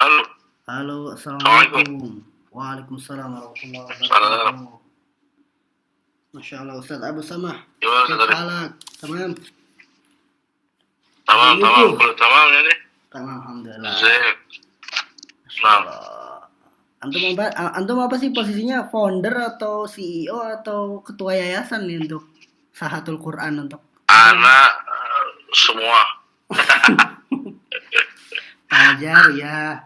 Halo, Halo, Assalamualaikum. Assalamualaikum. Waalaikumsalam warahmatullahi Salam. wabarakatuh. Masya Allah, Ustaz Abu Samah. Gimana Kif tadi? halak? Tamam? Tamam, tamam. Ahaluku? Kalau tamam ya nih. Tamam, Alhamdulillah. Zain. Masya Nah, Allah. Antum apa sih posisinya? Founder atau CEO atau ketua yayasan nih untuk Sahatul Quran untuk apa namanya? anak semua. Pengajar ya.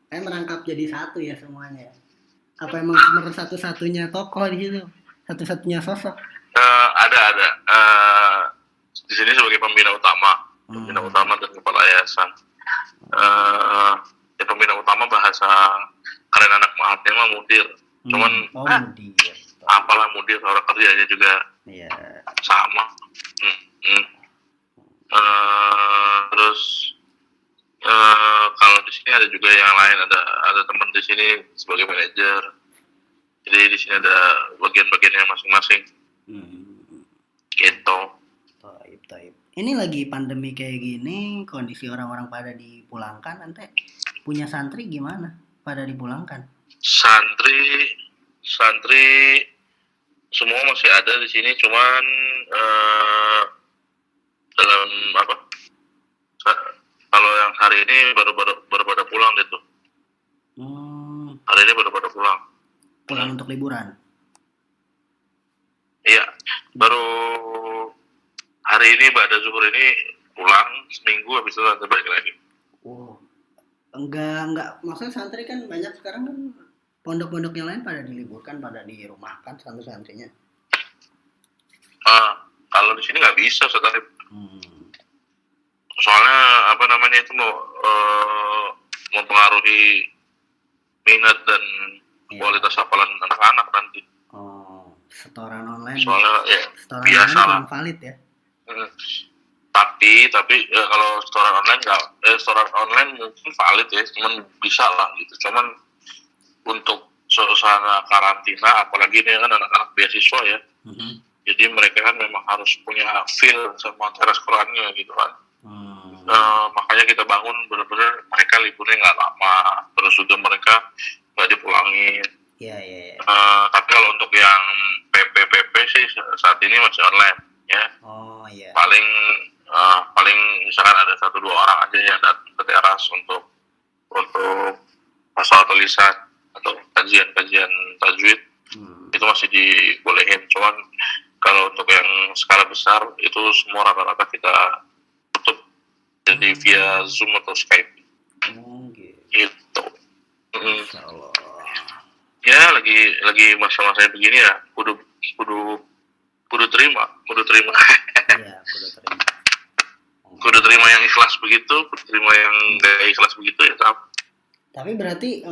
Saya merangkap jadi satu ya semuanya. Apa emang cuma satu-satunya tokoh di situ? Satu-satunya sosok? Ada. Di sini sebagai pembina Hmm. utama dan kepala yayasan. Eh, ya pembina utama bahasa keren anak mahatnya mah mudir. Cuman, Oh, mudir. apalah mudir orang kerjanya juga Iya. sama. Hmm, hmm. Terus kalau di sini ada juga yang lain, ada teman di sini sebagai manajer. Jadi di sini ada bagian-bagiannya masing-masing Hmm. gitu. Taib, taib. Ini lagi pandemi kayak gini, kondisi orang-orang pada dipulangkan, nanti punya santri gimana? Pada dipulangkan. Santri santri semua masih ada di sini, cuman dalam apa? Kalau yang hari ini baru pada pulang gitu. Hmm, Hari ini baru pada pulang. pulang untuk liburan. Iya, baru hari ini pada zuhur ini pulang seminggu, habis itu nanti balik lagi. Oh, enggak. Maksudnya santri kan banyak sekarang kan pondok-pondok yang lain pada diliburkan, pada dirumahkan santri-santrinya. Kalau di sini nggak bisa sekarang, Hmm, soalnya apa namanya itu mau mempengaruhi minat dan ya. kualitas hafalan anak-anak nanti. Oh, setoran online. Soalnya ya Setoran biasa online lah. kurang valid ya. Hmm. Tapi kalau setoran online nggak, setoran online mungkin valid ya, cuman bisa lah gitu. Cuman untuk suasana karantina, apalagi ini kan anak-anak beasiswa ya, Mhm. jadi mereka kan memang harus punya feel sama teras Qurannya gitu kan. Hmm. Makanya kita bangun benar-benar mereka liburnya nggak lama, terus juga mereka nggak dipulangin. Iya, iya, iya. Tapi kalau untuk yang PP sih saat ini masih online ya. Oh, iya. Paling misalkan ada 1-2 orang aja yang datang ke teras untuk pasal tulisan atau kajian tajwid, itu masih dibolehin. Cuman kalau untuk yang skala besar itu semua rata-rata kita tutup, jadi via Zoom atau Skype Oh, gitu. gitu. Masya Allah. Ya lagi masa-masa begini ya, kudu terima Iya, kudu terima. kudu terima yang ikhlas begitu, kudu terima yang gak ikhlas begitu ya. Tapi berarti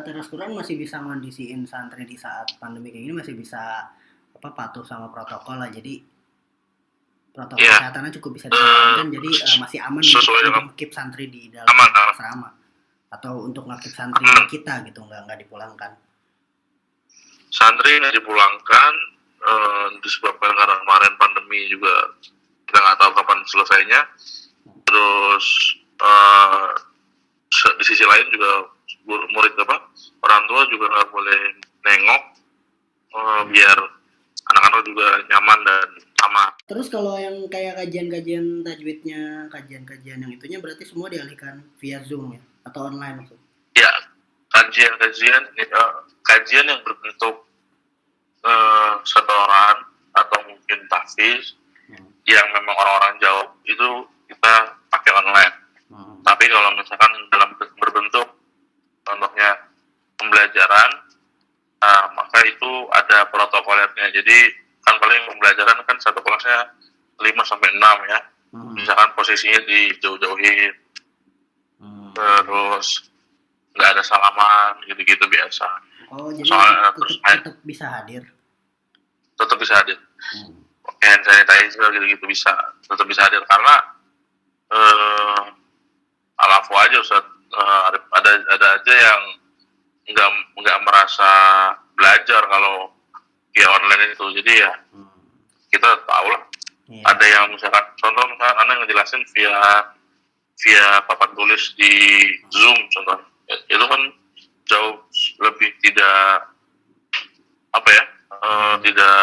teras Quran masih bisa ngondisiin santri di saat pandemi kayak gini, masih bisa patuh sama protokol lah. Jadi protokol Ya, kesehatannya cukup bisa dijalankan. Jadi masih aman sesuai untuk dengan ngekip santri di dalam aman. asrama atau untuk ngekip santri kita gitu, nggak dipulangkan. Santri nggak dipulangkan, disebabkan karena kemarin pandemi juga kita nggak tahu kapan selesainya. Terus di sisi lain juga murid orang tua juga nggak boleh nengok, biar anak-anak juga nyaman dan aman. Terus kalau yang kayak kajian-kajian tajwidnya, kajian-kajian yang itunya berarti semua dialihkan via Zoom ya atau online maksud? Ya, kajian yang berbentuk setoran atau mungkin tahfiz yang memang orang-orang jauh itu kita pakai online. Tapi kalau misalkan dalam berbentuk contohnya pembelajaran, maka itu ada protokolnya. Jadi kan paling pembelajaran kan satu kelasnya 5-6 ya. Misalkan posisinya dijauh-jauhin, terus nggak ada salaman gitu-gitu biasa. Oh, jadi Soalnya tetap bisa hadir. Tetap bisa hadir. Hand sanitizer gitu-gitu tetap bisa hadir karena alafu aja Ustaz, ada aja yang nggak merasa belajar kalau via online itu. Jadi ya kita tahu lah. Ada yang misalkan Anda ngejelasin via papan tulis di Zoom contohnya, itu kan jauh lebih tidak apa ya, tidak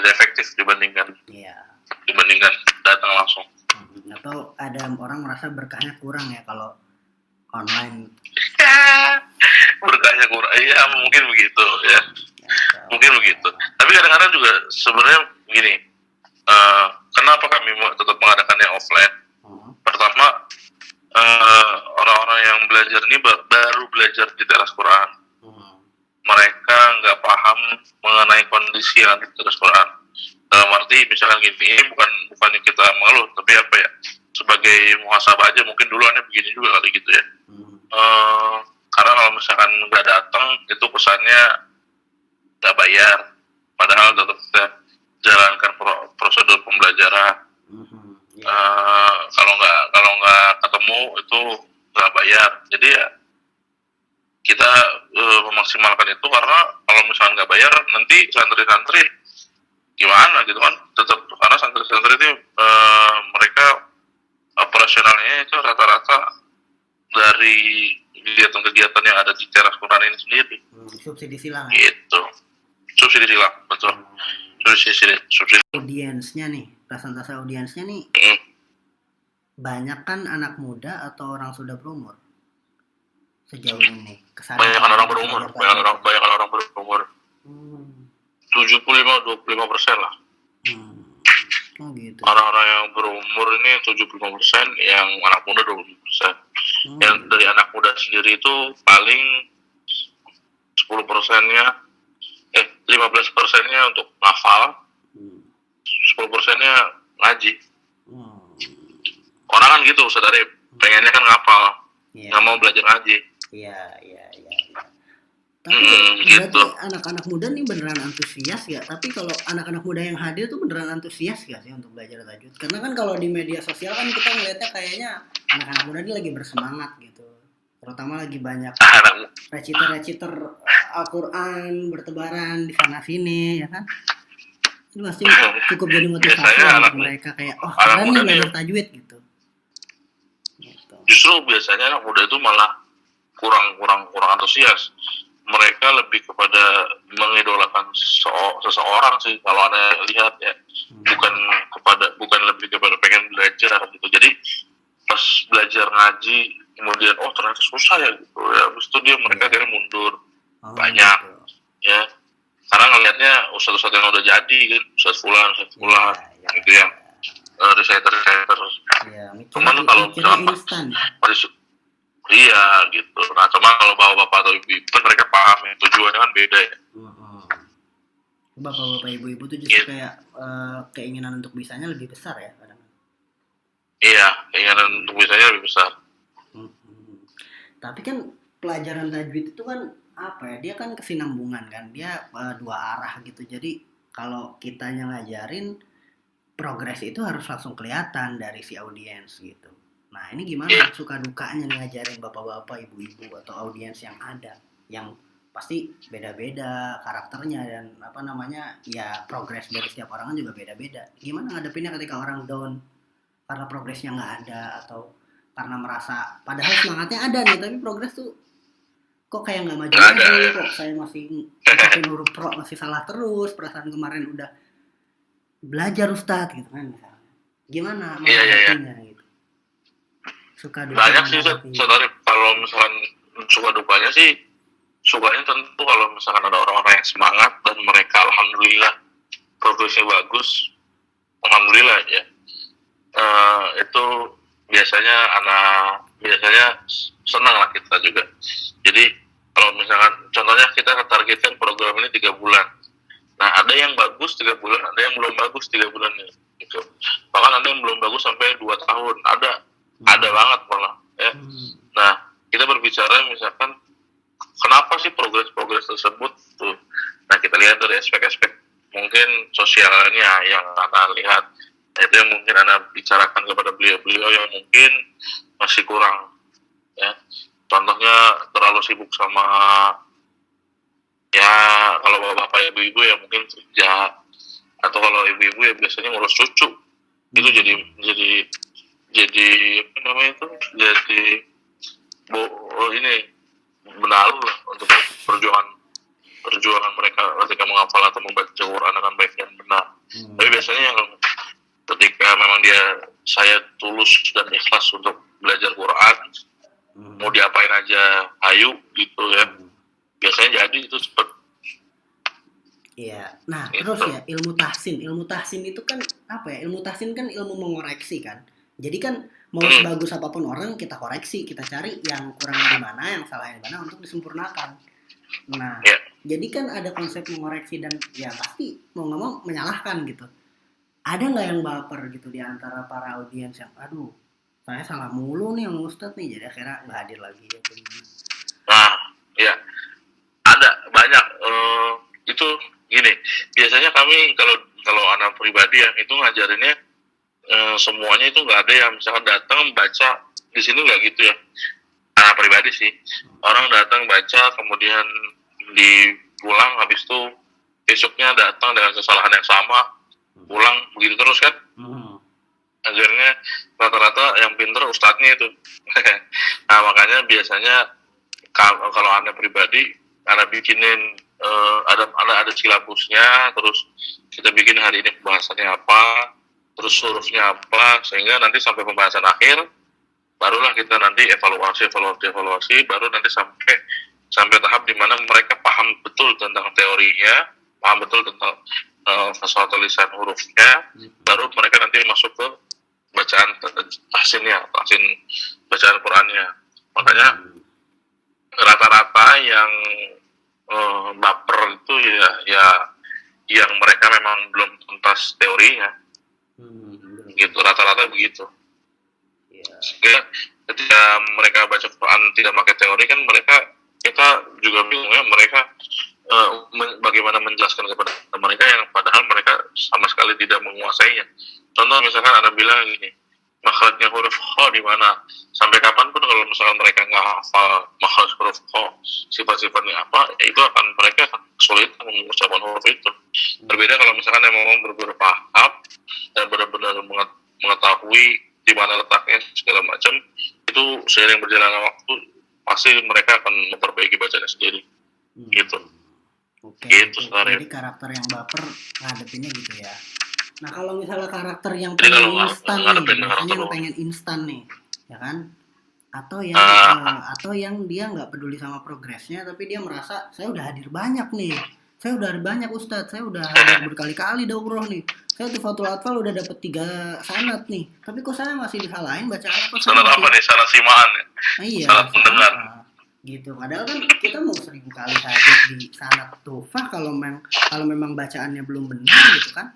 efektif dibandingkan datang langsung. Atau ada orang merasa berkahnya kurang ya kalau online. Berkahnya kurang, iya mungkin begitu ya. Mungkin begitu. Tapi kadang-kadang juga sebenarnya gini, kenapa kami tetap mengadakan yang offline? Pertama, orang-orang yang belajar ini baru belajar di teras Quran. Mereka nggak paham mengenai kondisi yang di teras Quran. Dalam arti misalkan gini, ini bukan kita mengeluh, tapi apa ya, sebagai muhasabah aja, mungkin dulu aneh begini juga kali gitu ya. Karena kalau misalkan nggak datang, itu kesannya nggak bayar, padahal tetap kita jalankan prosedur pembelajaran. Kalau nggak ketemu itu nggak bayar. Jadi ya kita memaksimalkan itu, karena kalau misalkan nggak bayar nanti santri-santri gimana gitu kan, tetap karena santri-santri itu mereka operasionalnya itu rata-rata dari kegiatan-kegiatan yang ada di teras Quran ini sendiri. Subsidi silang gitu. Subsidi silang, betul. Subsidi. Audiensnya nih, presentasi audiensnya nih, banyak kan anak muda atau orang sudah berumur sejauh ini? Banyak orang berumur. 75-25% lah. Oh gitu. Orang-orang yang berumur ini 75%, yang anak muda 20%. Yang dari anak muda sendiri itu paling 15%-nya untuk hafal, 10%-nya ngaji. Orang kan gitu, Ustaz Arif, pengennya kan ngapal, nggak mau belajar ngaji. Iya. Tapi berarti anak-anak muda nih beneran antusias ya? Tapi kalau anak-anak muda yang hadir tuh beneran antusias gak sih untuk belajar tajwid? Karena kan kalau di media sosial kan kita ngeliatnya kayaknya anak-anak muda ini lagi bersemangat gitu. Terutama lagi banyak reciter Al-Quran bertebaran di sana sini, ya kan? Itu pasti cukup jadi motivasi untuk mereka, kayak keren nih belajar tajwid gitu. Justru biasanya anak muda itu malah kurang antusias. Mereka lebih kepada mengidolakan seseorang sih, kalau Anda lihat ya. Bukan lebih kepada pengen belajar gitu. Jadi pas belajar ngaji kemudian ternyata susah ya gitu ya, habis itu mereka akhirnya mundur banyak gitu. Ya, karena ngelihatnya ustadz yang udah jadi kan, ustadz fulan gitu yang reciter. Cuman kalau misalnya iya gitu. Nah, cuma kalau bapak-bapak atau ibu-ibu kan mereka paham ya, tujuannya kan beda ya. Bapak-bapak ibu-ibu tuh justru kayak keinginan untuk bisanya lebih besar ya kadang. Iya, keinginan untuk bisanya lebih besar. Tapi kan pelajaran tajwid itu kan apa ya? Dia kan kesinambungan kan, dia dua arah gitu. Jadi kalau kitanya ngajarin, progres itu harus langsung kelihatan dari si audiens gitu. Nah ini gimana suka dukanya ngajarin bapak-bapak, ibu-ibu atau audiens yang ada, yang pasti beda-beda karakternya dan ya progres dari setiap orang kan juga beda-beda. Gimana ngadepinnya ketika orang down karena progresnya nggak ada, atau karena merasa padahal semangatnya ada nih tapi progres tuh kok kayak nggak maju-maju, kok saya masih ucapin huruf pro masih salah terus, perasaan kemarin udah belajar Ustadz gitu kan misalnya. Gimana menghadapinya gitu? Suka duka banyak sih saudara. Kalau misalkan suka dukanya sih, sukanya tentu kalau misalkan ada orang-orang yang semangat dan mereka alhamdulillah progresnya bagus, alhamdulillah ya. Itu biasanya senang lah kita juga. Jadi kalau misalkan contohnya kita targetkan program ini 3 bulan, nah ada yang bagus 3 bulan, ada yang belum bagus 3 bulan gitu. Bahkan ada yang belum bagus sampai 2 tahun, ada banget malah ya. Nah kita berbicara misalkan kenapa sih progres tersebut tuh. Nah kita lihat dari aspek-aspek mungkin sosialnya yang Anda lihat, itu yang mungkin Anda bicarakan kepada beliau-beliau yang mungkin masih kurang ya. Contohnya terlalu sibuk sama ya, kalau bapak ibu-ibu ya mungkin kerja, atau kalau ibu-ibu ya biasanya ngurus cucu, itu jadi apa namanya itu, jadi benalu lah untuk perjuangan mereka ketika menghafal atau membaca Quran dengan baik dan benar. Tapi biasanya yang ketika memang saya tulus dan ikhlas untuk belajar Quran, mau diapain aja ayo gitu ya, biasanya jadi itu cepet. Iya. Nah, terus ya ilmu tahsin itu kan apa ya? Ilmu tahsin kan ilmu mengoreksi kan. Jadi kan mau sebagus apapun orang kita koreksi, kita cari yang kurangnya di mana, yang salahnya di mana untuk disempurnakan. Nah, jadi kan ada konsep mengoreksi dan ya pasti mau nggak mau menyalahkan gitu. Ada nggak yang baper gitu di antara para audiens yang aduh saya salah mulu nih sama Ustadz nih, jadi akhirnya nggak hadir lagi ya? Nah, ya ada banyak. Itu gini, biasanya kami kalau anak pribadi yang itu ngajarinnya semuanya itu nggak ada yang misalkan datang baca di sini, nggak gitu ya. Anak pribadi sih, orang datang baca kemudian dipulang, habis itu besoknya datang dengan kesalahan yang sama, pulang begitu terus kan. Akhirnya rata-rata yang pinter ustadznya itu. Nah makanya biasanya kalau anak pribadi, anak bikinin ada silabusnya, terus kita bikin hari ini pembahasannya apa, terus hurufnya apa, sehingga nanti sampai pembahasan akhir barulah kita nanti evaluasi, baru nanti sampai tahap di mana mereka paham betul tentang teorinya, paham betul tentang fasal tulisan hurufnya, baru mereka nanti masuk ke bacaan tahsin bacaan Qurannya. Makanya rata-rata yang baper itu ya yang mereka memang belum tuntas teorinya, gitu, rata-rata begitu. Sehingga ketika mereka baca Quran tidak pakai teori kan kita juga bingung ya, mereka bagaimana menjelaskan kepada mereka yang padahal mereka sama sekali tidak menguasainya. Contoh misalkan Anda bilang gini, makhrajnya huruf kho di mana? Sampai kapanpun kalau misalkan mereka nggak hafal makhraj huruf kho, sifat-sifatnya apa, ya itu akan mereka kesulitan mengucapkan huruf itu. Berbeda kalau misalkan yang memang benar-benar paham dan benar-benar mengetahui di mana letaknya segala macam, itu seiring berjalannya waktu pasti mereka akan memperbaiki bacanya sendiri. Gitu. Oke. Gitu sebenarnya. Jadi karakter yang baper ngadepinnya gitu ya. Nah kalau misalnya karakter yang pengen instan nih, biasanya yang pengen instan nih, ya kan? Atau yang dia nggak peduli sama progresnya, tapi dia merasa saya udah hadir banyak nih, saya udah hadir banyak Ustadz, saya udah hadir berkali-kali daurah nih, saya Tufatul Atfal udah dapet 3 sanad nih, tapi kok saya masih disalahin bacaannya kok sanad apa nih? Sanad simaan ya? Iya. Sanad mendengar. Gitu. Padahal kan kita mau 1000 kali hadir di sanad tufah kalau memang bacaannya belum benar gitu kan,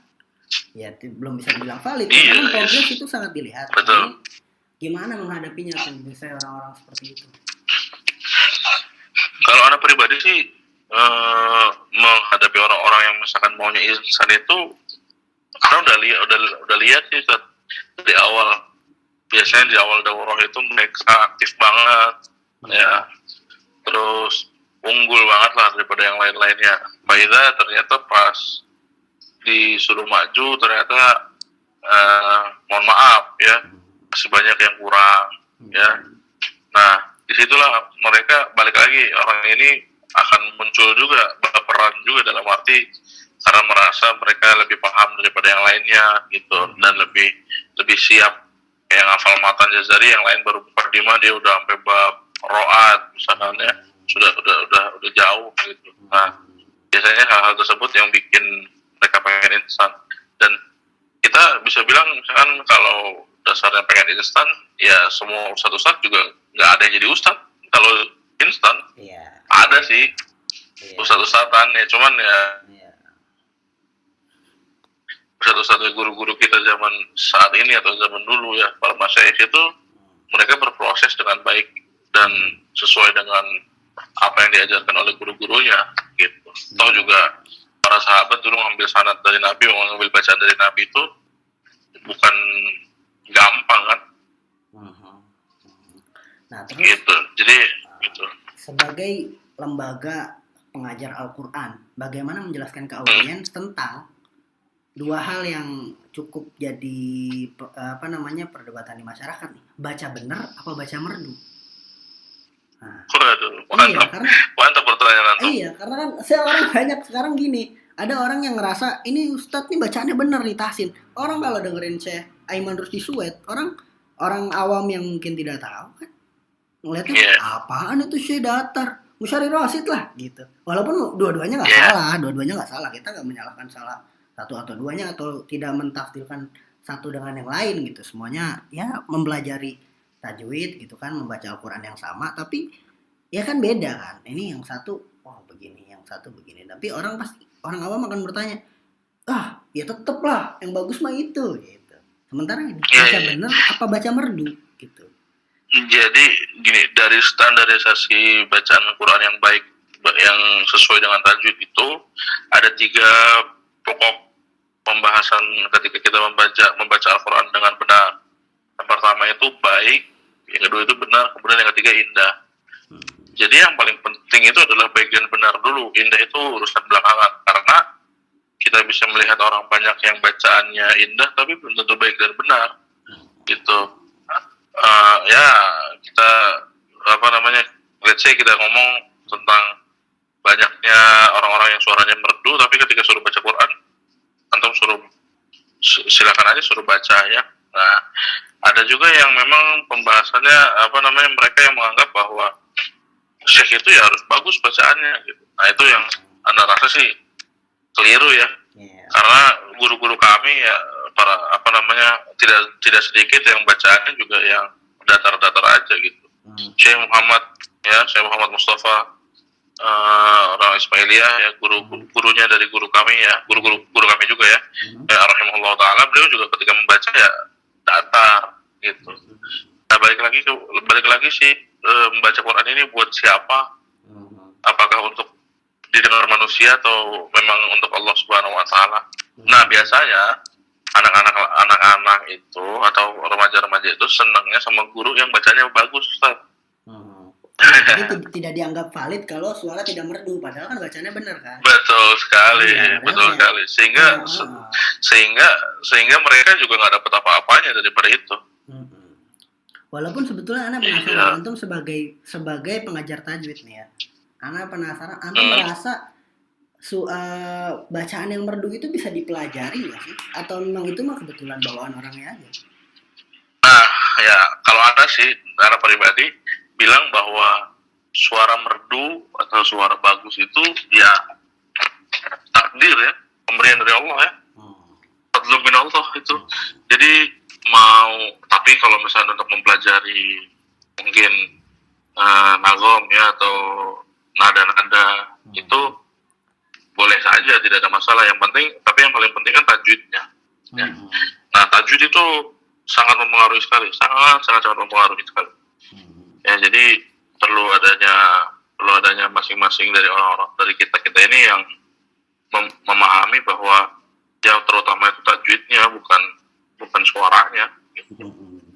ya belum bisa dibilang valid. Karena progres itu sangat dilihat. Betul. Gimana menghadapinya tuh biasanya orang-orang seperti itu? Kalau anak pribadi sih menghadapi orang-orang yang misalkan maunya instan itu, karena udah lihat sih dari awal. Biasanya di awal daurah itu mereka aktif banget, ya, terus unggul banget lah daripada yang lain-lainnya. Baida ternyata pas disuruh maju ternyata mohon maaf ya, masih banyak yang kurang ya. Nah disitulah mereka balik lagi, orang ini akan muncul juga berperan juga dalam arti karena merasa mereka lebih paham daripada yang lainnya gitu, dan lebih siap. Yang hafal matan Jazari, yang lain baru mukadimah dia udah sampai bab ro'at misalkan ya, sudah jauh gitu. Nah biasanya hal-hal tersebut yang bikin mereka pengen instan, dan kita bisa bilang misalkan kalau dasarnya pengen instan, ya semua ustadz juga nggak ada yang jadi ustadz kalau instan. Ada sih ustadz-ustadzan ya, cuman ya ustadz-ustadz guru-guru kita zaman saat ini atau zaman dulu ya, para masyayikh itu mereka berproses dengan baik dan sesuai dengan apa yang diajarkan oleh guru-gurunya gitu. Tahu juga para sahabat dulu ngambil sanad dari Nabi, ngambil bacaan dari Nabi itu bukan gampang kan. Nah terus gitu. Jadi gitu. Sebagai lembaga pengajar Al-Quran, bagaimana menjelaskan ke audiens tentang 2 hal yang cukup jadi perdebatan di masyarakat nih, baca benar apa baca merdu? Nah, Mantap. karena Mantap pertanyaan antum. iya, karena kan orang banyak sekarang gini. Ada orang yang ngerasa ini Ustadz nih bacaannya bener nih tahsin. Orang kalau dengerin Syekh Aiman Rusdi Suwed, orang awam yang mungkin tidak tahu kan ngeliatnya apaan itu Syekh datar, Musyari Rasid lah gitu. Walaupun dua-duanya nggak salah, kita nggak menyalahkan salah satu atau duanya atau tidak mentafsirkan satu dengan yang lain gitu. Semuanya ya mempelajari tajwid gitu kan, membaca Al-Quran yang sama, tapi ya kan beda kan. Ini yang satu begini, yang satu begini. Tapi orang awam akan bertanya, ya tetep lah yang bagus mah itu gitu. Sementara ini baca bener apa baca merdu gitu. Jadi gini, dari standarisasi bacaan Quran yang baik, yang sesuai dengan tajwid itu ada 3 pokok pembahasan ketika kita membaca Al-Quran dengan benar. Yang pertama itu baik, yang kedua itu benar, kemudian yang ketiga indah. Jadi yang paling penting itu adalah bagian benar dulu, indah itu urusan belakangan. Karena kita bisa melihat orang banyak yang bacaannya indah tapi belum tentu baik dan benar gitu. Ya kita let's say kita ngomong tentang banyaknya orang-orang yang suaranya merdu, tapi ketika suruh baca Quran antum silakan aja suruh baca ya. Nah, ada juga yang memang pembahasannya mereka yang menganggap bahwa syekh itu ya harus bagus bacaannya gitu. Nah, itu yang Anda rasa sih keliru ya. Karena guru-guru kami ya tidak sedikit yang bacaannya juga yang datar-datar aja gitu. Syekh Muhammad Mustafa orang Ismailiyah ya, gurunya dari guru kami ya, guru kami juga ya, rahimahullah taala, beliau juga ketika membaca ya datar gitu. Nah, balik lagi sih, membaca Quran ini buat siapa? Apakah untuk didengar manusia atau memang untuk Allah Subhanahu wa taala? Nah, biasanya anak-anak itu atau remaja-remaja itu senangnya sama guru yang bacanya bagus, Ustaz. Jadi tidak dianggap valid kalau suara tidak merdu, padahal kan bacanya benar kan? Betul sekali. Sehingga mereka juga nggak dapat apa-apanya daripada itu. Walaupun sebetulnya Ana penasaran, antum sebagai pengajar tajwid nih ya, Ana penasaran, antum merasa bacaan yang merdu itu bisa dipelajari nggak sih? Atau memang itu mah kebetulan bawaan orangnya aja? Nah, ya kalau Ana pribadi bilang bahwa suara merdu atau suara bagus itu ya takdir ya, pemberian dari Allah ya, fadlun min Allah itu. Jadi tapi kalau misalnya untuk mempelajari mungkin nagom ya atau nada-nada itu boleh saja, tidak ada masalah. Yang paling penting kan tajwidnya. Ya. Nah, tajwid itu sangat mempengaruhi sekali, sangat mempengaruhi sekali. Ya, jadi perlu adanya masing-masing dari orang-orang, dari kita ini yang memahami bahwa yang terutama itu tajwidnya, bukan suaranya.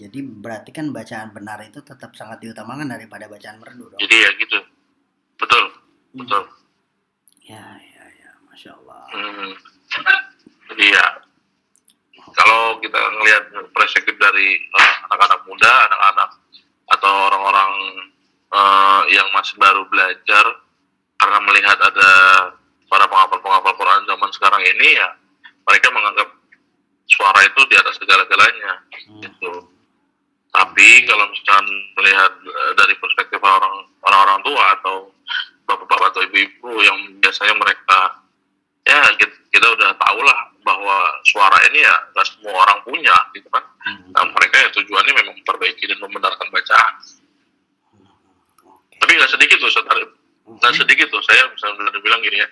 Jadi berarti kan bacaan benar itu tetap sangat diutamakan daripada bacaan merdu dong. Jadi ya gitu, betul. Ya, masya Allah. Jadi ya, kalau kita ngelihat perspektif dari anak-anak muda, anak-anak atau orang-orang yang masih baru belajar, karena melihat ada para penghafal Quran zaman sekarang ini ya, mereka menganggap suara itu di atas segala-galanya gitu. Tapi kalau misalkan melihat dari perspektif orang-orang tua atau bapak-bapak atau ibu-ibu yang biasanya mereka ya kita udah tahu lah bahwa suara ini ya nggak semua orang punya gitu kan. Nah, mereka ya tujuannya memang memperbaiki dan membenarkan bacaan. Tapi nggak sedikit tuh saya misalnya bilang gini ya,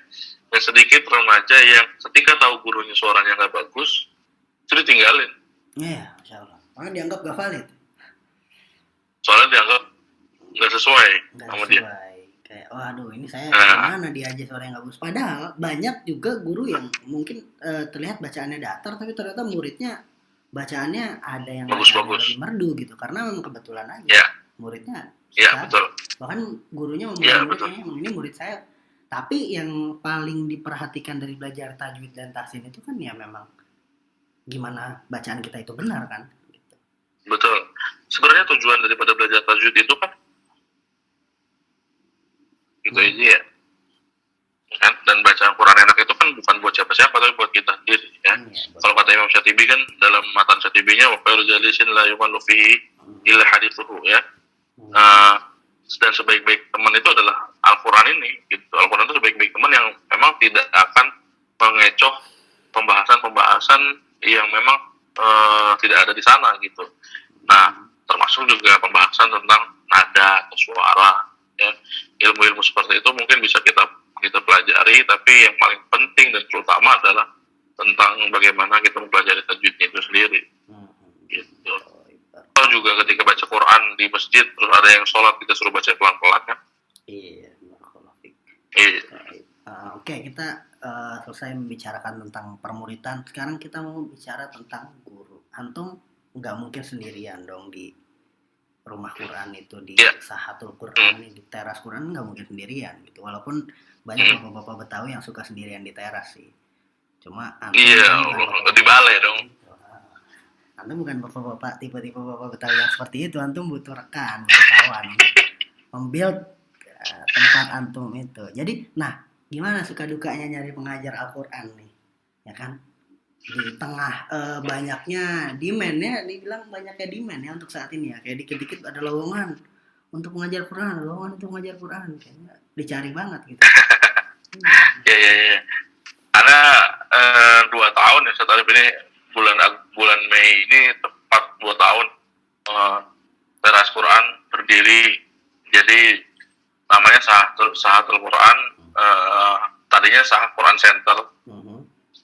nggak sedikit remaja yang ketika tahu gurunya suaranya nggak bagus itu ditinggalin. Iya, insya Allah. Karena dianggap gak valid. Soalnya dianggap nggak sesuai sama dia. Kayak, waduh ini saya gimana dia aja suara yang gak bagus. Padahal banyak juga guru yang mungkin terlihat bacaannya datar, tapi ternyata muridnya bacaannya ada yang lebih merdu gitu. Karena memang kebetulan aja muridnya. Iya, betul. Bahkan gurunya muridnya ini murid saya. Tapi yang paling diperhatikan dari belajar tajwid dan tahsin itu kan ya memang gimana bacaan kita itu benar kan. Gitu. Betul. Sebenarnya tujuan daripada belajar tajwid itu kan gitu aja ya. Kan? Dan bacaan Quran enak itu kan bukan buat siapa-siapa tapi buat kita sendiri ya. Kalau kata Imam Syatibi kan dalam matan Syatibinya wa khairu jalisin la yumallu fihi illa hadithuhu ya. Dan sebaik-baik teman itu adalah Al-Quran ini gitu. Al-Quran itu sebaik-baik teman yang memang tidak akan mengecoh pembahasan-pembahasan yang memang tidak ada di sana gitu. Nah, termasuk juga pembahasan tentang nada atau suara ya. Ilmu-ilmu seperti itu mungkin bisa kita pelajari, tapi yang paling penting dan terutama adalah tentang bagaimana kita mempelajari tajwidnya itu sendiri. Gitu. Atau juga ketika baca Quran di masjid terus ada yang sholat kita suruh baca pelan-pelan kan? Iya. Oke, kita selesai membicarakan tentang permuritan. Sekarang kita mau bicara tentang guru. Antum nggak mungkin sendirian dong di rumah Quran itu, di Sahatul Quran, di teras Quran nggak mungkin sendirian gitu. Walaupun banyak bapak-bapak Betawi yang suka sendirian di teras sih. Cuma antum di balai dong. Antum bukan bapak-bapak tipe-tipe bapak Betawi yang seperti itu. Antum butuh rekan, butuh kawan, membuild tempat antum itu. Jadi, nah, gimana suka dukanya nyari pengajar Al-Quran nih, ya kan? Di tengah banyaknya demand-nya, dibilang banyaknya demand ya untuk saat ini ya. Kayak dikit-dikit ada lowongan untuk mengajar Quran, lowongan untuk mengajar Quran, kayaknya dicari banget gitu. Ya. Karena 2 tahun ya setelah ini bulan Mei ini tepat 2 tahun teras Quran berdiri. Jadi namanya Sahatul Quran, tadinya Sahat Quran Center.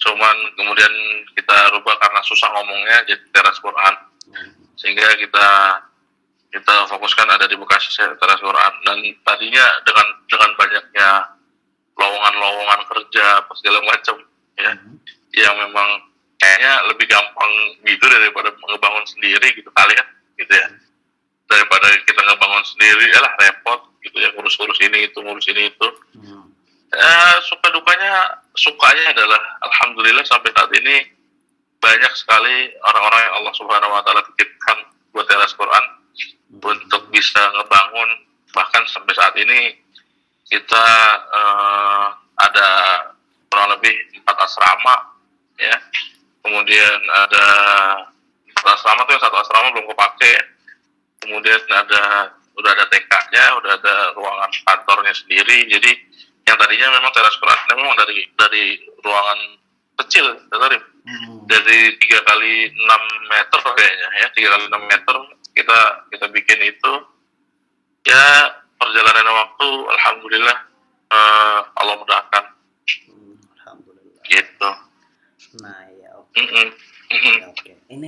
Cuman kemudian kita rubah karena susah ngomongnya jadi teras Quran. Sehingga kita fokuskan ada di Bekasi teras Quran. Dan tadinya dengan banyaknya lowongan kerja segala macam ya, yang memang kayaknya lebih gampang gitu daripada ngebangun sendiri gitu kali ya, gitu ya. Daripada kita ngebangun sendiri, repot gitu ya, ngurus ini itu. Suka dukanya, sukanya adalah alhamdulillah sampai saat ini banyak sekali orang-orang yang Allah Subhanahu wa taala titipkan buat teras Quran untuk bisa ngebangun. Bahkan sampai saat ini kita ada kurang lebih 4 asrama ya. Kemudian ada 4 asrama tuh, yang 1 asrama belum kepake. Kemudian udah ada TK-nya, udah ada ruangan kantornya sendiri. Jadi yang tadinya memang teras Quran memang dari ruangan kecil, dari 3x6 meter kayaknya ya, 3x6 meter kita bikin itu ya. Perjalanan waktu alhamdulillah Allah mudahkan. Alhamdulillah. Gitu. Nah ya oke. Ini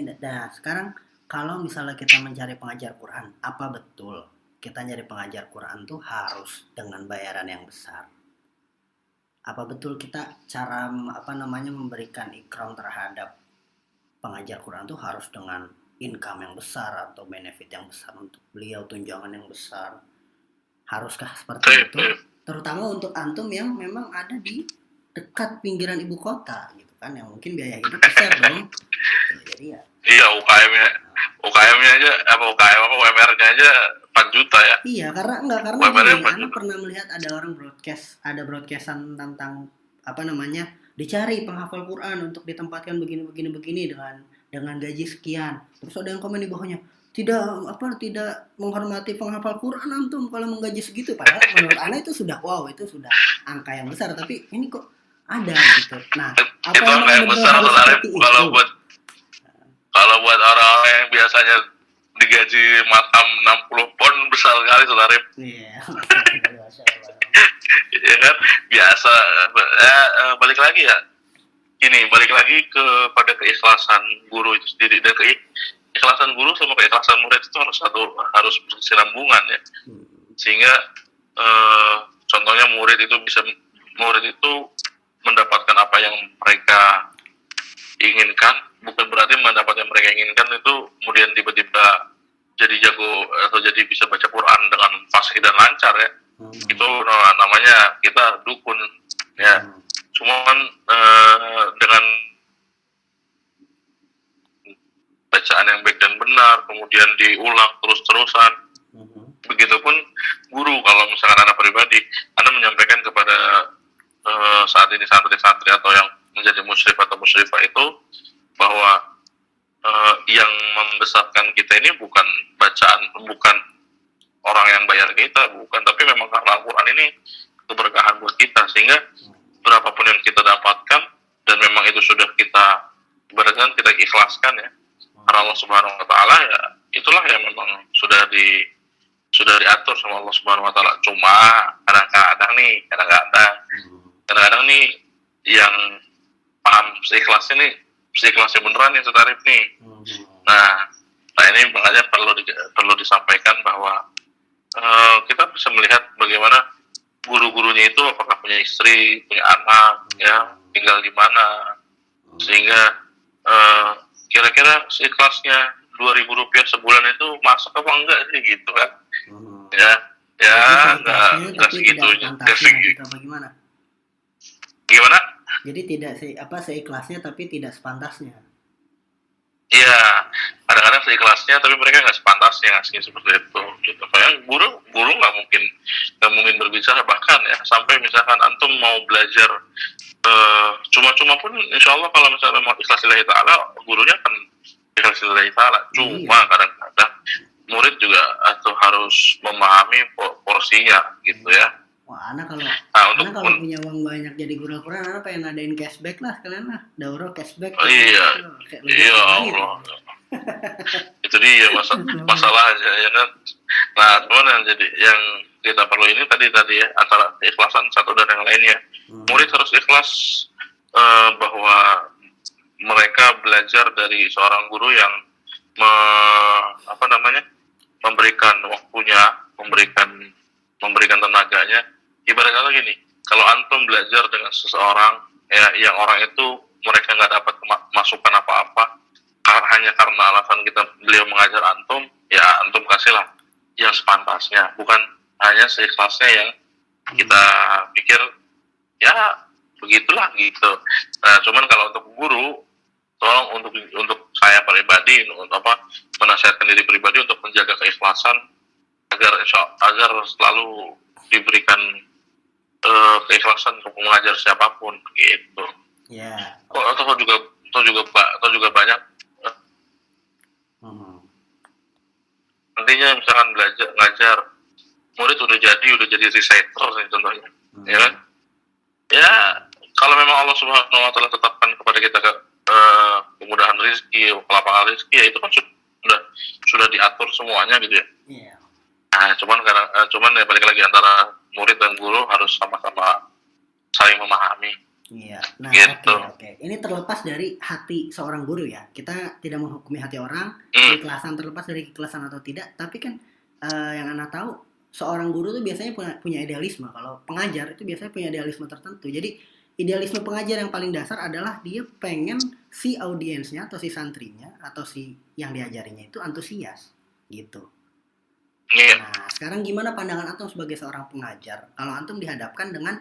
sekarang kalau misalnya kita mencari pengajar Quran, apa betul kita nyari pengajar Quran tuh harus dengan bayaran yang besar? Apa betul kita cara memberikan ikram terhadap pengajar Quran tuh harus dengan income yang besar atau benefit yang besar untuk beliau, tunjangan yang besar? Haruskah seperti itu? Terutama untuk antum yang memang ada di dekat pinggiran ibu kota gitu kan, yang mungkin biaya hidup besar dong. Jadi ya. Iya, UKM-nya aja UMR-nya aja 4 juta ya. Iya, karena Anda pernah melihat ada orang broadcastan tentang dicari penghafal Quran untuk ditempatkan begini dengan gaji sekian. Terus ada yang komen di bawahnya, tidak menghormati penghafal Quran antum kalau menggaji segitu. Padahal menurut Anda itu sudah angka yang besar, tapi ini kok ada gitu. Nah, apa yang besar kalau buat orang-orang yang biasanya digaji matam 60 pon besar sekali saudara. Iya. Ya kan biasa. Balik lagi kepada keikhlasan guru itu sendiri, dan keikhlasan guru sama keikhlasan murid itu harus berkesinambungan ya. Sehingga contohnya murid itu mendapatkan apa yang mereka inginkan, bukan berarti mendapatkan yang mereka inginkan itu kemudian tiba-tiba jadi jago atau jadi bisa baca Quran dengan fasih dan lancar ya. Itu namanya kita dukun ya. Cuman dengan bacaan yang baik dan benar, kemudian diulang terus-terusan. Begitupun guru, kalau misalkan Anda pribadi, Anda saat ini santri-santri atau yang menjadi musyrif atau musyrifah itu bahwa yang membesarkan kita ini bukan bacaan, bukan orang yang bayar kita, bukan, tapi memang karena Al-Quran ini keberkahan buat kita, sehingga berapapun yang kita dapatkan dan memang itu sudah kita ibaratkan kita ikhlaskan ya karena Allah Subhanahu Wa Taala, ya itulah yang memang sudah diatur sama Allah Subhanahu Wa Taala. Cuma kadang-kadang nih yang paham seikhlasnya beneran nih setarif nih. Nah ini makanya perlu disampaikan bahwa kita bisa melihat bagaimana guru-gurunya itu apakah punya istri, punya anak, ya tinggal di mana, sehingga kira-kira seikhlasnya Rp2.000 sebulan itu masuk apa enggak sih gitu kan? Ya enggak segitunya. Bagaimana? Gimana? Jadi tidak seikhlasnya tapi tidak sepantasnya. Iya, kadang-kadang seikhlasnya tapi mereka nggak sepantasnya ngasih seperti itu gitu. Kayak guru nggak mungkin berbicara, bahkan ya sampai misalkan antum mau belajar cuma-cuma pun insya Allah kalau misalnya mau ikhlas lillahi ta'ala, gurunya akan ikhlas lillahi ta'ala. Cuma kadang-kadang murid juga atau harus memahami porsinya gitu ya. Wah, anak kalau punya uang banyak jadi guru Al-Quran, anak pengen ngadain cashback lah sekalian lah, daurah cashback. Iya Allah. Itu dia masalahnya ya kan. Nah, cuman yang kita perlu ini tadi ya, antara keikhlasan satu dan yang lainnya. Murid harus ikhlas bahwa mereka belajar dari seorang guru yang memberikan waktunya, memberikan tenaganya. Ibaratnya gini, kalau antum belajar dengan seseorang ya, yang orang itu mereka nggak dapat masukan apa-apa, hanya karena alasan beliau mengajar antum, ya antum kasihlah yang sepantasnya, bukan hanya seikhlasnya yang kita pikir ya begitulah gitu. Nah, cuman kalau untuk guru, tolong untuk saya pribadi, untuk menasihatkan diri pribadi untuk menjaga keikhlasan agar selalu diberikan keikhlasan untuk mengajar siapapun gitu. Ya. Atau juga banyak. Nantinya misalkan ngajar murid udah jadi reciter contohnya, ya kan? Ya kalau memang Allah Subhanahu Wa Taala tetapkan kepada kita kemudahan rezeki, kelapangan rezeki, ya itu kan sudah diatur semuanya gitu ya. Iya. Nah, cuman ya balik lagi antara murid dan guru harus sama-sama saling memahami. Iya. Nah, gitu. Oke. Ini terlepas dari hati seorang guru ya. Kita tidak menghukumi hati orang, keikhlasan terlepas dari keikhlasan atau tidak. Tapi kan yang Anda tahu, seorang guru itu biasanya punya idealisme. Kalau pengajar itu biasanya punya idealisme tertentu. Jadi idealisme pengajar yang paling dasar adalah dia pengen si audiensnya atau si santrinya atau si yang diajarinya itu antusias gitu. Nah, sekarang gimana pandangan antum sebagai seorang pengajar? Kalau antum dihadapkan dengan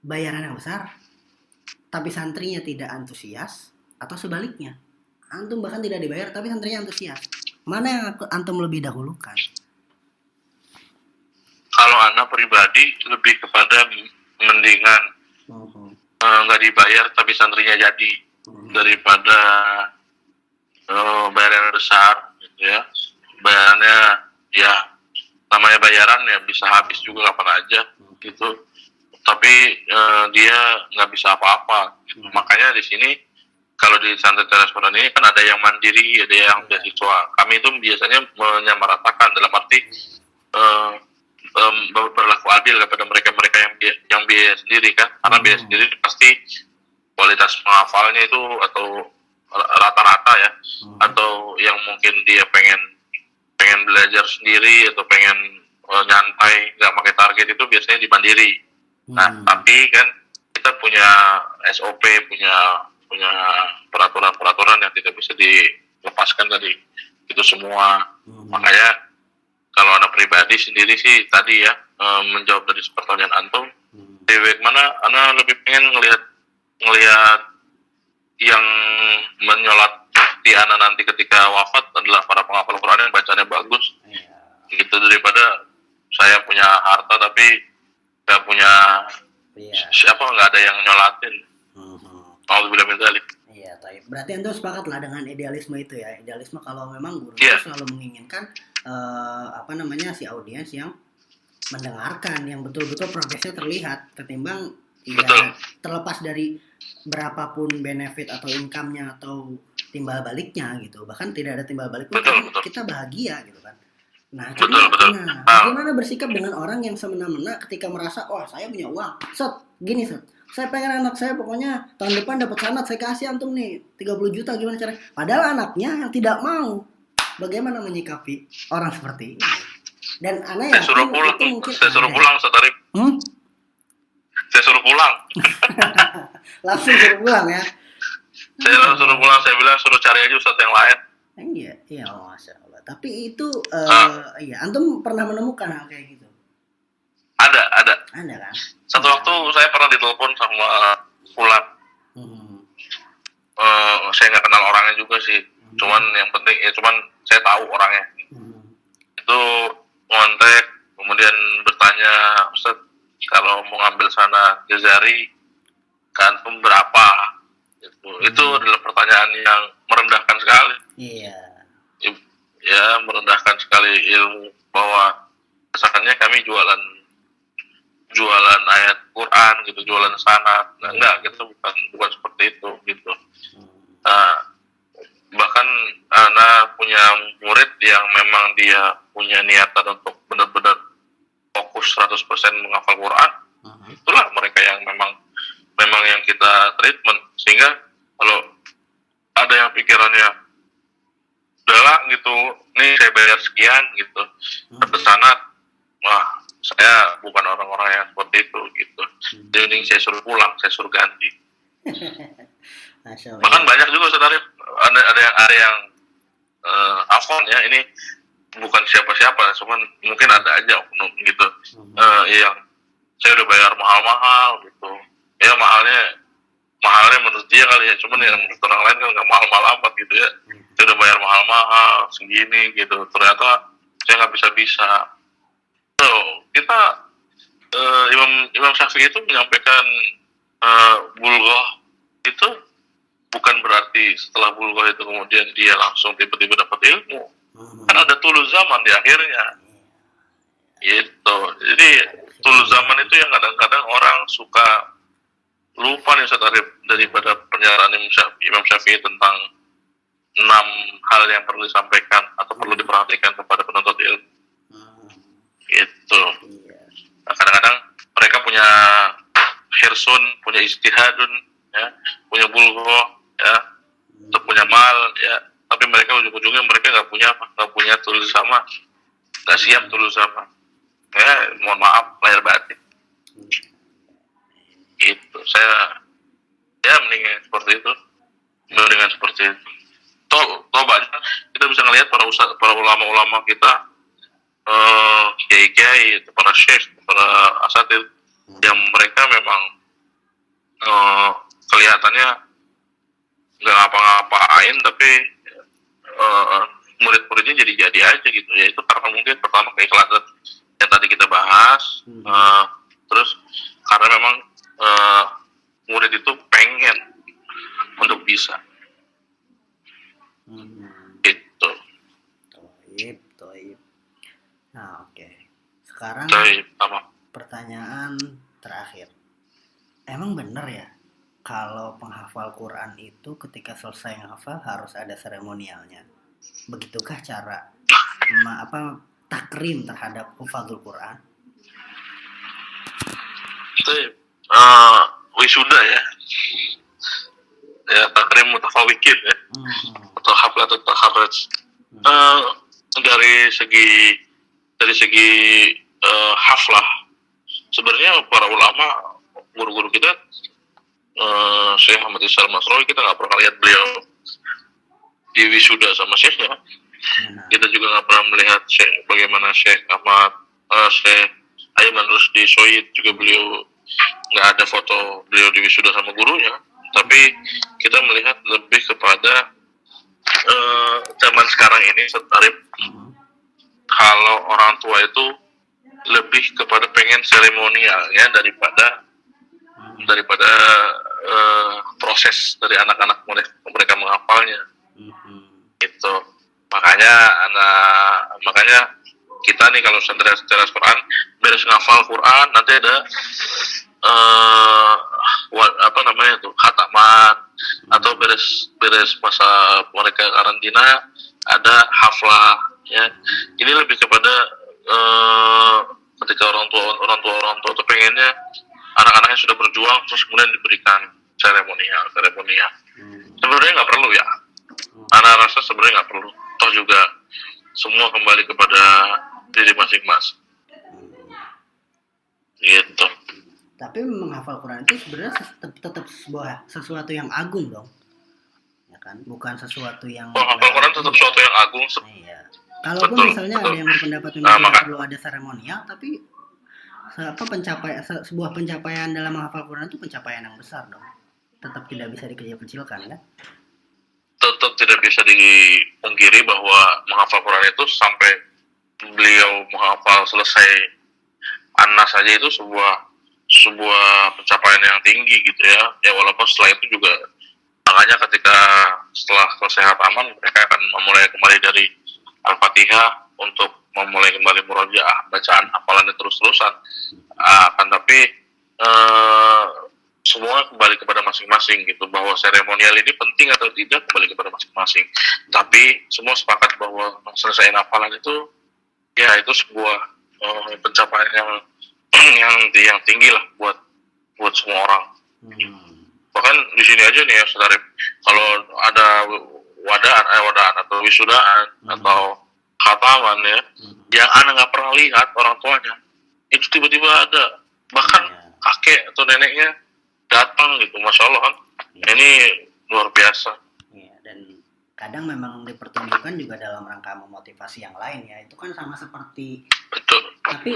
bayaran yang besar, tapi santrinya tidak antusias, atau sebaliknya, antum bahkan tidak dibayar, tapi santrinya antusias. Mana yang antum lebih dahulukan? Kalau anak pribadi lebih kepada mendingan nggak dibayar, tapi santrinya jadi daripada bayaran besar, gitu ya. Bayarannya ya namanya bayaran ya bisa habis juga kapan aja gitu, tapi dia nggak bisa apa-apa gitu. Makanya di sini kalau di santri transparan ini kan ada yang mandiri, ada yang beasiswa. Kami itu biasanya menyamaratakan dalam arti berlaku adil kepada mereka yang biaya sendiri kan, karena biaya sendiri pasti kualitas penghafalnya itu atau rata-rata ya, atau yang mungkin dia pengen belajar sendiri atau pengen nyantai nggak pakai target itu biasanya di mandiri. Nah, tapi kan kita punya SOP, punya peraturan yang tidak bisa dilepaskan dari itu semua. Makanya kalau anak pribadi sendiri sih tadi ya, menjawab dari pertanyaan antum, mana anak lebih pengen ngelihat yang menyolat di anak nanti ketika wafat adalah para penghafal Quran yang bacanya bagus, gitu, daripada saya punya harta tapi nggak punya Iya. Siapa nggak ada yang nyolatin. Alhamdulillah min dzalik. Iya, taib. Berarti Anda sepakat lah dengan idealisme itu ya. Idealisme kalau memang guru Iya. itu selalu menginginkan si audiens yang mendengarkan, yang betul-betul progresnya terlihat, ketimbang Betul. terlepas dari berapapun benefit atau income-nya atau timbal baliknya gitu. Bahkan tidak ada timbal balik pun Betul. kita bahagia gitu kan. Nah, Betul. nah, bagaimana bersikap dengan orang yang semena-mena ketika merasa, wah saya punya uang, gini saya pengen anak saya pokoknya tahun depan dapat sanad, saya kasih antum nih 30 juta, gimana caranya? Padahal anaknya yang tidak mau. Bagaimana menyikapi orang seperti ini? Dan aneh ya, saya suruh pulang Satarif. Saya suruh pulang. Langsung suruh pulang ya. Saya suruh pulang, saya bilang suruh cari aja ustadz yang lain. Iya, Masya Allah. Tapi itu, iya, antum pernah menemukan hal kayak gitu? Ada. Ada kan? Satu waktu saya pernah ditelepon sama Fulan. Saya nggak kenal orangnya juga sih. Cuman yang penting, cuman saya tahu orangnya. Itu ngontek, kemudian bertanya, Ustadz, kalau mau ngambil sana Jazari, kantum berapa? Itu adalah pertanyaan yang merendahkan sekali. Iya. Ya, merendahkan sekali ilmu, bahwa kesannya kami jualan ayat Quran gitu, jualan sanad. Nah, enggak, kita bukan seperti itu gitu. Bahkan anak punya murid yang memang dia punya niatan untuk benar-benar fokus 100% menghafal Quran. Itulah mereka yang memang yang kita treatment. Sehingga kalau ada yang pikirannya udahlah gitu, nih saya bayar sekian gitu, dapat sanad, wah saya bukan orang-orang yang seperti itu gitu. Jadi saya suruh pulang, saya suruh ganti. Bahkan banyak juga Satarif, ada yang afon ya, ini bukan siapa-siapa, cuman mungkin ada aja oknum gitu, yang saya udah bayar mahal-mahal gitu. Ya mahalnya menurut dia kali ya, cuman yang menurut orang lain kan nggak mahal-mahal amat gitu ya. Saya udah bayar mahal-mahal segini gitu, ternyata saya nggak bisa. So, kita Imam Syafi'i itu menyampaikan bulghah itu bukan berarti setelah bulghah itu kemudian dia langsung tiba-tiba dapat ilmu. Kan ada tulus zaman di akhirnya. Gitu. Jadi tulus zaman itu yang kadang-kadang orang suka lupa nih Satarif, daripada pernyataan Imam Syafi'i tentang 6 hal yang perlu disampaikan atau perlu diperhatikan kepada penuntut ilmu. Gitu. Nah, kadang-kadang mereka punya hirsun, punya istihadun, ya, punya bulghah, ya, untuk punya mal, ya, tapi mereka ujung-ujungnya mereka nggak punya tulus sama, nggak siap tulus sama. Ya, mohon maaf lahir batin. Itu saya ya mendingan seperti itu, toh banyak kita bisa ngelihat para ulama-ulama kita, kiai-kiai, para syekh, para asatid, yang mereka memang kelihatannya nggak ngapa-ngapain, tapi murid-muridnya jadi aja gitu ya. Itu karena mungkin pertama keikhlasan yang tadi kita bahas, terus karena memang murid itu pengen untuk bisa gitu. Toib. Nah, oke. Sekarang pertanyaan terakhir. Emang bener ya kalau penghafal Quran itu ketika selesai menghafal harus ada seremonialnya? Begitukah cara takrim terhadap hufadzul Quran? Wisuda ya, takrim mutafawikin ya, atau haflat atau taharraj. Dari segi haflah, sebenarnya para ulama, guru-guru kita, Syekh Muhammad Isal Masrawi, kita nggak pernah lihat beliau di wisuda sama Syekhnya. Kita juga nggak pernah melihat bagaimana Syekh Ahmad, Syekh Aiman Rusdi Soid juga beliau nggak ada foto beliau di wisuda sama gurunya. Tapi kita melihat lebih kepada zaman sekarang ini, Satarif, kalau orang tua itu lebih kepada pengen seremonialnya daripada daripada proses dari anak-anak mereka menghafalnya. Gitu. Makanya kita nih kalau secara Quran beres ngafal Quran nanti ada khataman, atau beres masa mereka karantina ada haflah ya. Ini lebih kepada ketika orang tua tuh pengennya anak-anaknya sudah berjuang terus kemudian diberikan seremonial. Sebenarnya nggak perlu ya. Anak rasa sebenarnya nggak perlu. Toh juga semua kembali kepada diri masing-masing. Gitu. Tapi menghafal Quran itu sebenarnya tetap sesuatu yang agung dong, ya kan? Bukan sesuatu yang. Menghafal Quran tetap sesuatu yang agung. Iya. Kalaupun misalnya ada yang berpendapat memang perlu ada seremonial, tapi sebuah pencapaian dalam menghafal Quran itu pencapaian yang besar dong. Tetap tidak bisa dikecil-kecilkan kan? Tetap tidak bisa dipungkiri bahwa menghafal Quran itu sampai beliau menghafal selesai An-Nas saja itu sebuah pencapaian yang tinggi gitu ya. Ya walaupun setelah itu juga makanya ketika setelah selesai khataman mereka akan memulai kembali dari Al-Fatihah untuk memulai kembali murojaah, bacaan hafalannya terus-terusan. Tapi semua kembali kepada masing-masing gitu, bahwa seremonial ini penting atau tidak kembali kepada masing-masing. Tapi semua sepakat bahwa selesai hafalan itu ya itu sebuah pencapaian yang tinggi lah buat semua orang. Bahkan di sini aja nih ya Saudara, kalau ada wadaan atau wisudaan atau khataman ya, yang anak nggak pernah lihat orang tuanya, itu tiba-tiba ada, bahkan kakek atau neneknya datang gitu, masya Allah kan. Ini luar biasa. Iya, dan kadang memang dipertunjukkan juga dalam rangka memotivasi yang lain ya. Itu kan sama seperti. Betul. Tapi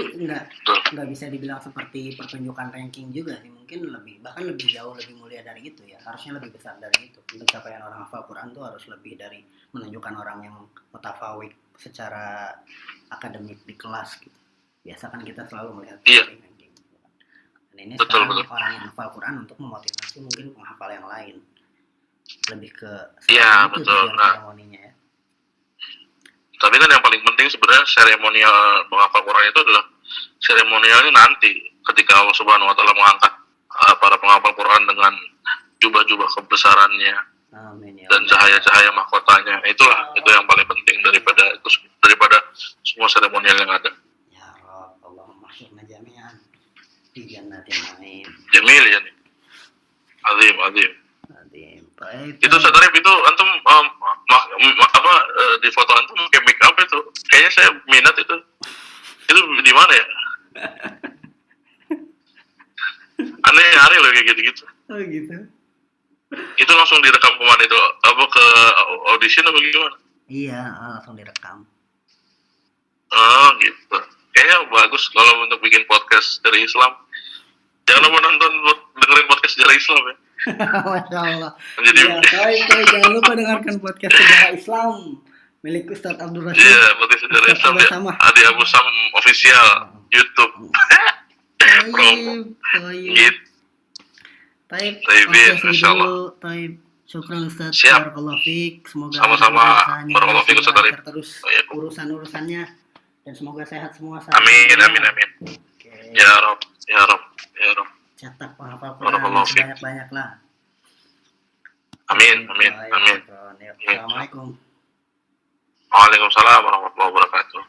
nggak bisa dibilang seperti pertunjukan ranking juga sih. Mungkin bahkan lebih jauh, lebih mulia dari itu ya. Harusnya lebih besar dari itu. Pencapaian orang hafal Quran itu harus lebih dari menunjukkan orang yang mutafawik secara akademik di kelas gitu. Biasa kan kita selalu melihat ranking. Dan ini betul. Orang yang hafal Quran untuk memotivasi mungkin penghafal yang lain. Lebih ke seremoninya ya. Tapi kan yang paling penting sebenarnya seremonial menghafal Quran itu adalah seremonialnya nanti ketika Allah Subhanahu wa taala mengangkat para penghafal Quran dengan jubah-jubah kebesarannya. Amin, ya dan cahaya-cahaya mahkotanya. Itu yang paling penting daripada semua seremonial yang ada. Ya Rabb, Allahumma syurna jami'an di jannatin na'im. Jamil ya nih. Azim. Itu Saudara, itu antum di foto antum pakai make up itu. Kayaknya saya minat itu. Itu di mana ya? Aneh hari loh kayak gitu-gitu. Oh gitu. Itu langsung direkam kemana itu? Apa ke audition atau gimana? Iya, langsung direkam. Oh gitu. Kayaknya bagus kalau untuk bikin podcast dari Islam. Jangan lupa dengerin podcast sejarah Islam ya. Masya Allah. Jadi jangan lupa dengarkan podcast sejarah Islam milik Ustadz Abdul Rashid. Iya, podcast sejarah Islam ya. Adi Abu Sam official YouTube. Taib. Taib. Syukran Ustadz. Barakallahu fiik. Semoga sama-sama. Barakallahu fiik Ustadz Arif. Terus urusan-urusannya dan semoga sehat semua. Amin. Okay. Ya Rob. Cetak penghafal Quran banyak-banyak lah. Amin. Assalamualaikum. Waalaikumsalam warahmatullahi wabarakatuh.